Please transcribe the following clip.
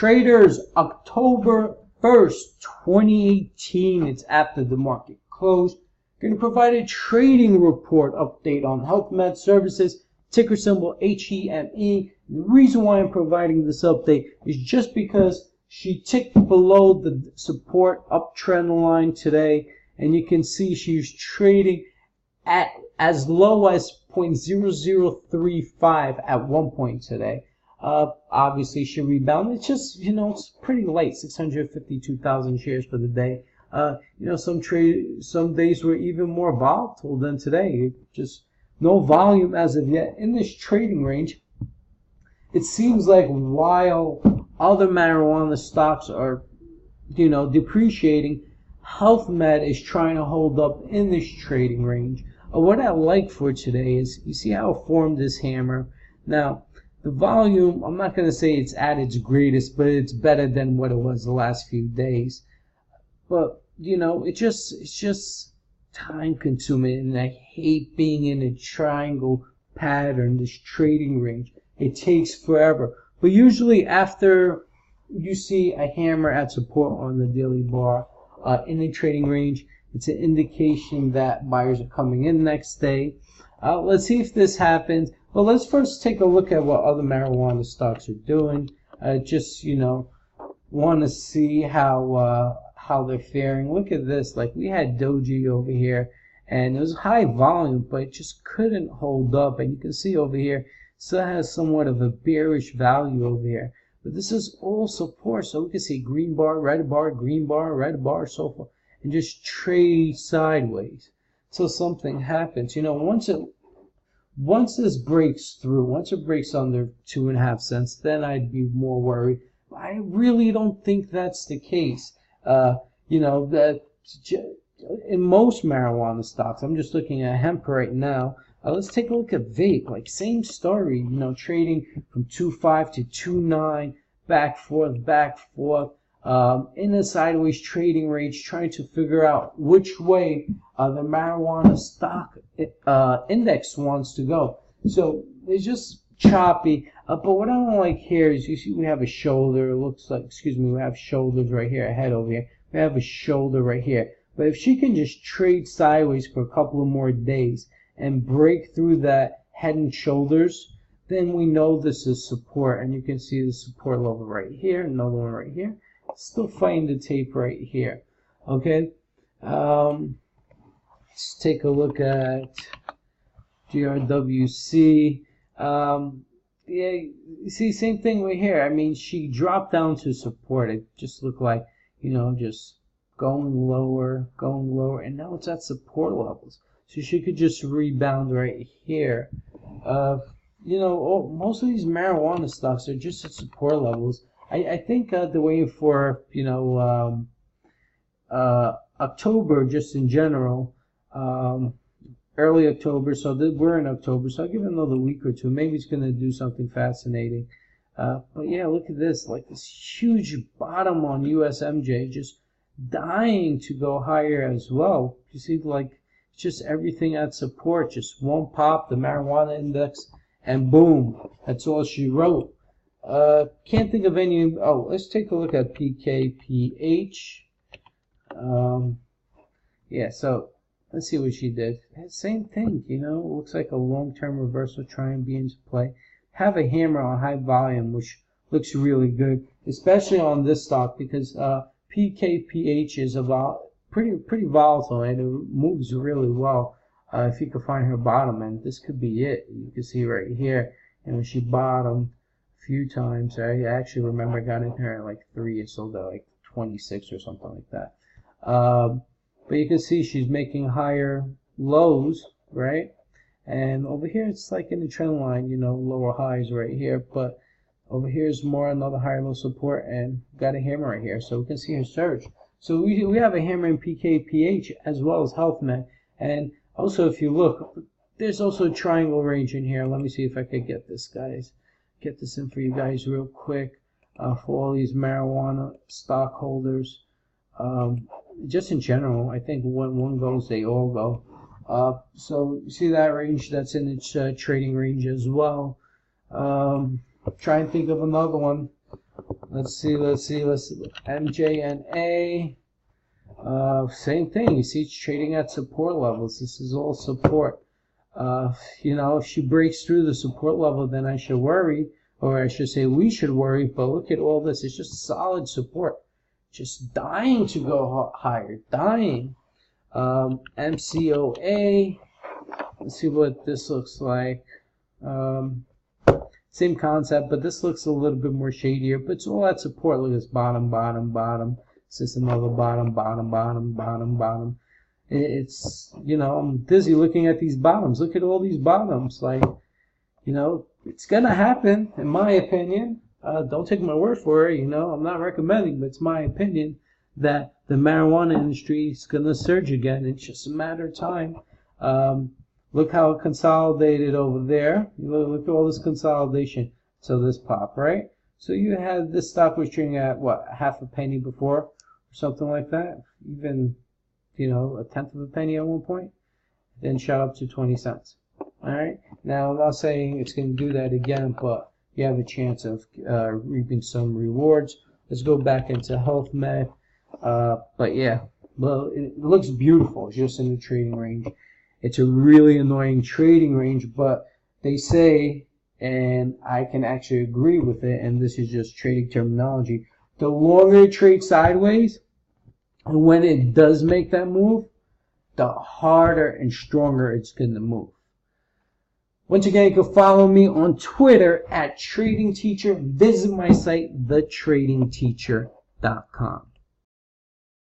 Traders, October 1st, 2018. It's after the market closed. Going to provide a trading report update on HealthMed services, ticker symbol HEME. The reason why I'm providing this update is just because she ticked below the support uptrend line today, and you can see she's trading at as low as 0.0035 at one point today. Obviously she rebounded. It's just, it's pretty late, 652,000 shares for the day. Some days were even more volatile than today. Just no volume as of yet in this trading range. It seems like while other marijuana stocks are, depreciating, HealthMed is trying to hold up in this trading range. What I like for today is, you see how it formed this hammer. Now, the volume, I'm not going to say it's at its greatest, but it's better than what it was the last few days. But, it's just time consuming, and I hate being in a triangle pattern, this trading range. It takes forever. But usually after you see a hammer at support on the daily bar in the trading range, it's an indication that buyers are coming in next day. Let's see if this happens. Well, let's first take a look at what other marijuana stocks are doing. Just, want to see how they're faring. Look at this. Like, we had Doji over here, and it was high volume, but it just couldn't hold up. And you can see over here, still has somewhat of a bearish value over here. But this is all support, so we can see green bar, red bar, green bar, red bar, so forth, and just trade sideways till something happens. Once this breaks through, once it breaks under 2.5 cents, then I'd be more worried. I really don't think that's the case. That in most marijuana stocks, I'm just looking at hemp right now. Let's take a look at vape. Like, same story, trading from 2.5 to 2.9, back forth, in a sideways trading range, trying to figure out which way the marijuana stock index wants to go. So it's just choppy. But what I don't like here is, you see we have a shoulder. It looks like, we have shoulders right here, a head over here. We have a shoulder right here. But if she can just trade sideways for a couple of more days and break through that head and shoulders, then we know this is support. And you can see the support level right here, another one right here. Still fighting the tape right here. Okay, let's take a look at GRWC. Yeah, you see, same thing right here. I mean, she dropped down to support. It just looked like, just going lower, and now it's at support levels. So she could just rebound right here. Most of these marijuana stocks are just at support levels. I think they're waiting for, October, just in general, early October. So we're in October, so I'll give it another week or two. Maybe it's going to do something fascinating. But yeah, look at this, like this huge bottom on USMJ, just dying to go higher as well. You see, like, it's just everything at support, just one pop, the marijuana index, and boom, that's all she wrote. Can't think of any. Oh, let's take a look at PKPH. Yeah, so let's see what she did. Same thing, looks like a long-term reversal trying to be into play. Have a hammer on high volume, which looks really good, especially on this stock, because PKPH is about pretty volatile, and it moves really well. If you could find her bottom, and this could be it. You can see right here, and when she bottomed a few times, I actually remember I got in here at like 3 and sold at like 26 or something like that. But you can see she's making higher lows, right? And over here it's like in the trend line, lower highs right here, but over here is more another higher low support, and got a hammer right here, so we can see her surge. So we have a hammer in PKPH as well as HealthMed. And also, if you look, there's also a triangle range in here. Let me see if I could get this, guys. Get this in for you guys real quick, for all these marijuana stockholders. Just in general, I think when one goes, they all go. So you see that range, that's in its trading range as well. Try and think of another one. Let's see. MJNA. Same thing. You see, it's trading at support levels. This is all support. You know, if she breaks through the support level, then I should worry, or I should say we should worry. But look at all this. It's just solid support. Just dying to go higher. Dying. MCOA. Let's see what this looks like. Same concept, but this looks a little bit more shadier. But it's all at support. Look at this bottom, bottom, bottom. This is another bottom, bottom, bottom, bottom, bottom. It's, you know, I'm dizzy looking at these bottoms. Look at all these bottoms. Like, you know, it's going to happen, in my opinion. Don't take my word for it. You know, I'm not recommending, but it's my opinion that the marijuana industry is going to surge again. It's just a matter of time. Look how it consolidated over there. Look at all this consolidation. So this pop, right? So you had this stock was trading at, what, half a penny before? Or something like that. Even, you know, a tenth of a penny at one point. Then shot up to 20 cents. Alright? Now, I'm not saying it's going to do that again, but you have a chance of reaping some rewards. Let's go back into HealthMed. But yeah, well, it looks beautiful. It's just in the trading range. It's a really annoying trading range, but they say, and I can actually agree with it, and this is just trading terminology, the longer it trades sideways, and when it does make that move, the harder and stronger it's going to move. Once again, you can follow me on Twitter at Trading Teacher. Visit my site, thetradingteacher.com.